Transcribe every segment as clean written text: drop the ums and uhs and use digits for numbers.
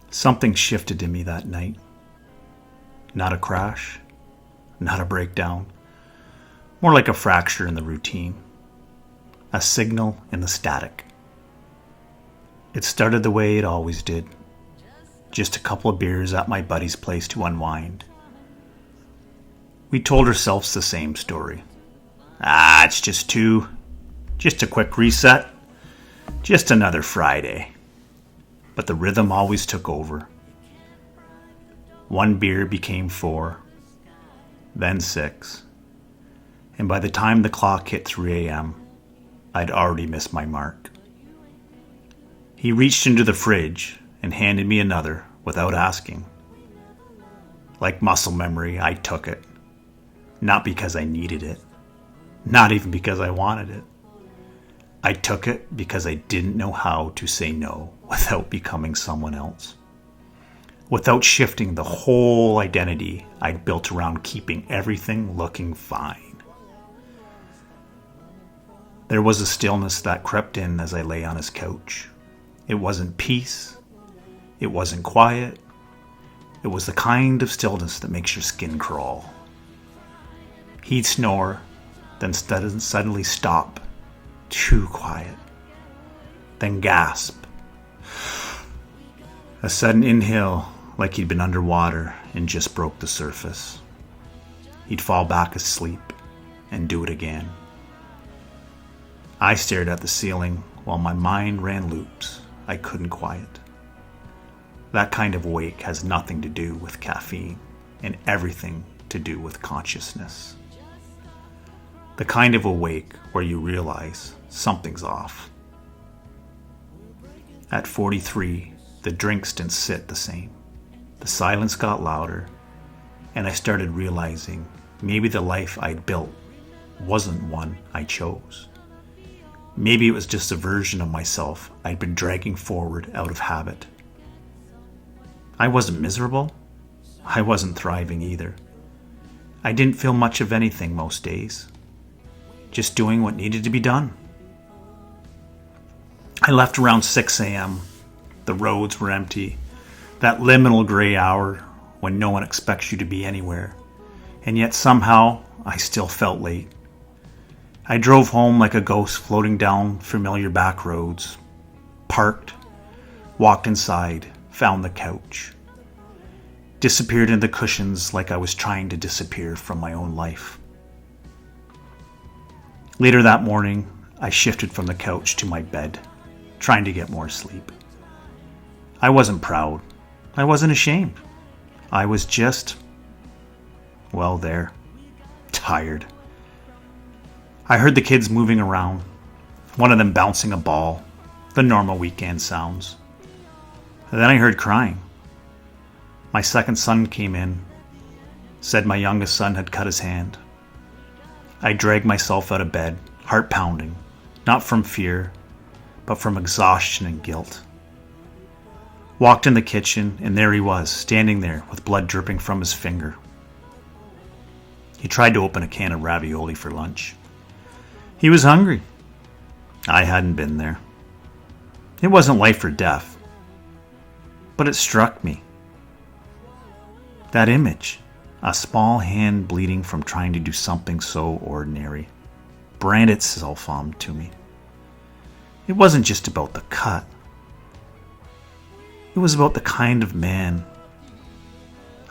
Something shifted in me that night. Not a crash, not a breakdown, more like a fracture in the routine, a signal in the static. It started the way it always did, just a couple of beers at my buddy's place to unwind. We told ourselves the same story. It's just two, just a quick reset, just another Friday. But the rhythm always took over. One beer became 4, then 6, and by the time the clock hit 3 a.m., I'd already missed my mark. He reached into the fridge and handed me another without asking. Like muscle memory, I took it. Not because I needed it. Not even because I wanted it. I took it because I didn't know how to say no without becoming someone else. Without shifting the whole identity I'd built around keeping everything looking fine. There was a stillness that crept in as I lay on his couch. It wasn't peace. It wasn't quiet. It was the kind of stillness that makes your skin crawl. He'd snore, then suddenly stop. Too quiet. Then gasp. A sudden inhale like he'd been underwater and just broke the surface. He'd fall back asleep and do it again. I stared at the ceiling while my mind ran loops I couldn't quiet. That kind of wake has nothing to do with caffeine and everything to do with consciousness. The kind of awake where you realize something's off. At 43, the drinks didn't sit the same. The silence got louder, and I started realizing maybe the life I'd built wasn't one I chose. Maybe it was just a version of myself I'd been dragging forward out of habit. I wasn't miserable. I wasn't thriving either. I didn't feel much of anything most days. Just doing what needed to be done. I left around 6 a.m. The roads were empty. That liminal gray hour when no one expects you to be anywhere. And yet somehow I still felt late. I drove home like a ghost floating down familiar back roads. Parked, walked inside, found the couch. Disappeared in the cushions like I was trying to disappear from my own life. Later that morning, I shifted from the couch to my bed, trying to get more sleep. I wasn't proud. I wasn't ashamed. I was just, tired. I heard the kids moving around, one of them bouncing a ball, the normal weekend sounds. And then I heard crying. My second son came in, said my youngest son had cut his hand. I dragged myself out of bed, heart pounding, not from fear, but from exhaustion and guilt. Walked in the kitchen, and there he was, standing there with blood dripping from his finger. He tried to open a can of ravioli for lunch. He was hungry. I hadn't been there. It wasn't life or death, but it struck me. That image, a small hand bleeding from trying to do something so ordinary, branded itself to me. It wasn't just about the cut. It was about the kind of man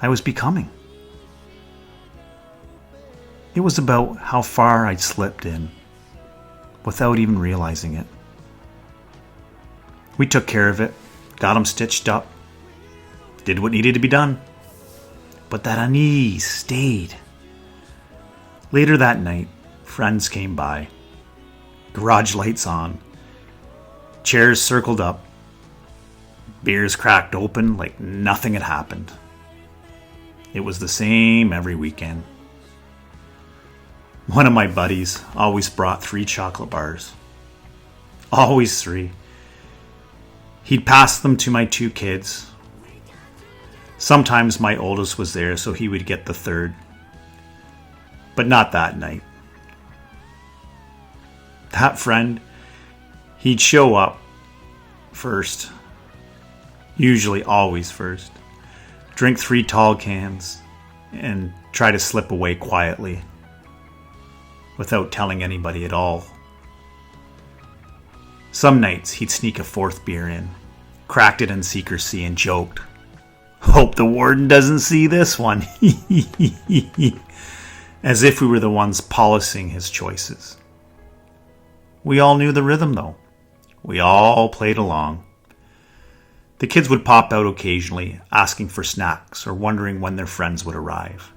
I was becoming. It was about how far I'd slipped in without even realizing it. We took care of it, got him stitched up, did what needed to be done. But that unease stayed. Later that night, friends came by. Garage lights on. Chairs circled up. Beers cracked open like nothing had happened. It was the same every weekend. One of my buddies always brought 3 chocolate bars. Always 3. He'd pass them to my 2 kids. Sometimes my oldest was there, so he would get the 3rd. But not that night. That friend, he'd show up first. Usually always first. Drink 3 tall cans and try to slip away quietly without telling anybody at all. Some nights he'd sneak a 4th beer in, cracked it in secrecy, and joked, "Hope the warden doesn't see this one." As if we were the ones polishing his choices. We all knew the rhythm, though. We all played along. The kids would pop out occasionally, asking for snacks or wondering when their friends would arrive.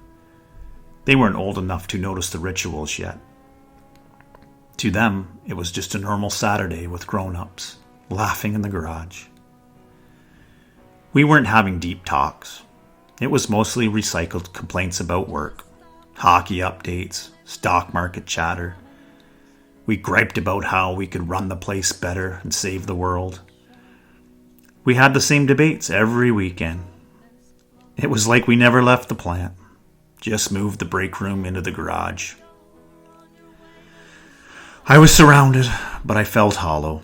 They weren't old enough to notice the rituals yet. To them, it was just a normal Saturday with grown-ups, laughing in the garage. We weren't having deep talks. It was mostly recycled complaints about work, hockey updates, stock market chatter. We griped about how we could run the place better and save the world. We had the same debates every weekend. It was like we never left the plant, just moved the break room into the garage. I was surrounded, but I felt hollow.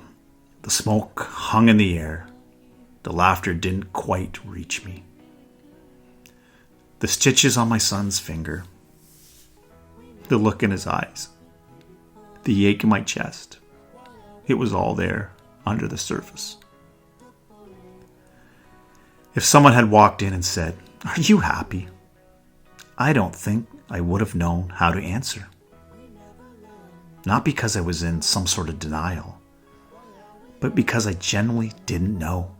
The smoke hung in the air. The laughter didn't quite reach me. The stitches on my son's finger. The look in his eyes. The ache in my chest. It was all there, under the surface. If someone had walked in and said, "Are you happy?" I don't think I would have known how to answer. Not because I was in some sort of denial, but because I genuinely didn't know.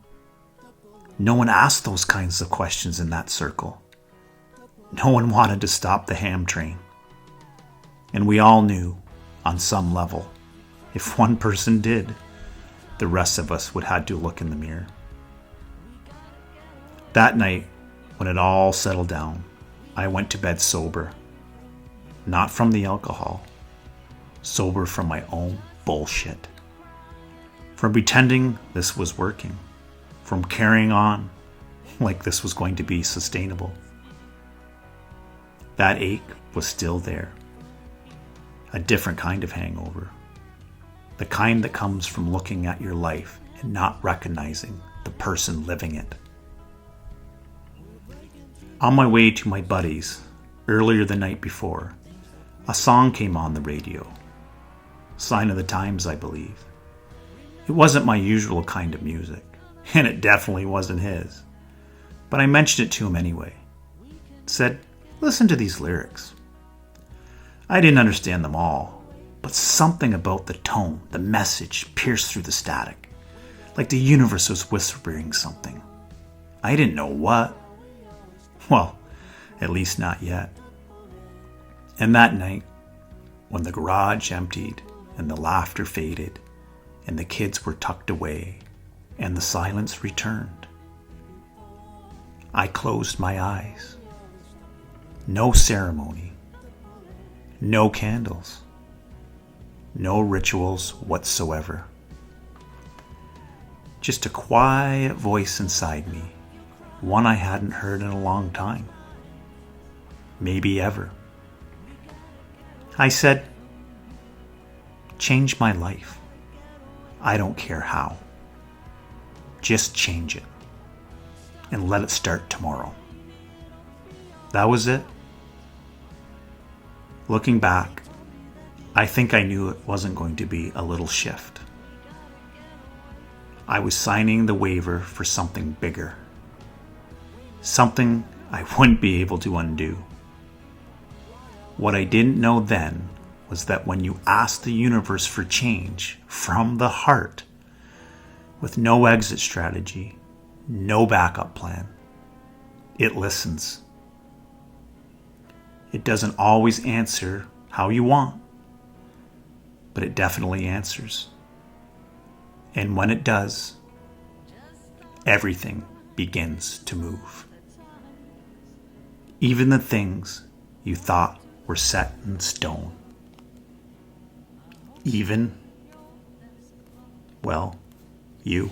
No one asked those kinds of questions in that circle. No one wanted to stop the ham train. And we all knew, on some level, if one person did, the rest of us would have to look in the mirror. That night, when it all settled down, I went to bed sober. Not from the alcohol. Sober from my own bullshit. From pretending this was working. From carrying on like this was going to be sustainable. That ache was still there. A different kind of hangover. The kind that comes from looking at your life and not recognizing the person living it. On my way to my buddies, earlier the night before, a song came on the radio. Sign of the times, I believe. It wasn't my usual kind of music, and it definitely wasn't his. But I mentioned it to him anyway. Said, "Listen to these lyrics." I didn't understand them all, but something about the tone, the message, pierced through the static, like the universe was whispering something. I didn't know what. Well, at least not yet. And that night, when the garage emptied and the laughter faded and the kids were tucked away and the silence returned, I closed my eyes. No ceremony. No candles. No rituals whatsoever. Just a quiet voice inside me, one I hadn't heard in a long time. Maybe ever. I said, "Change my life. I don't care how. Just change it. And let it start tomorrow." That was it. Looking back, I think I knew it wasn't going to be a little shift. I was signing the waiver for something bigger. Something I wouldn't be able to undo. What I didn't know then was that when you ask the universe for change from the heart, with no exit strategy, no backup plan, it listens. It doesn't always answer how you want, but it definitely answers. And when it does, everything begins to move. Even the things you thought were set in stone. Even, well, you.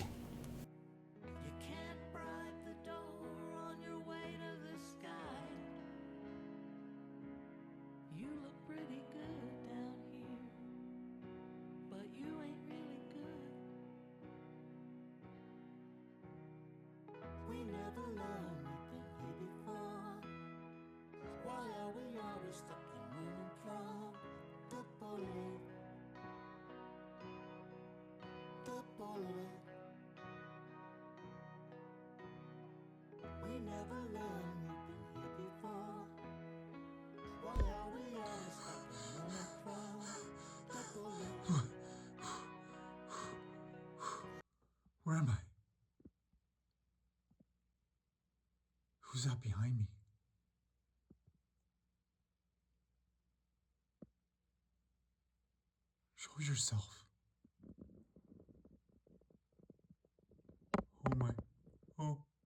all of it. We never learned we've been here before. Why are we always stuck in the crowd? Where am I? Who's that behind me? Show yourself.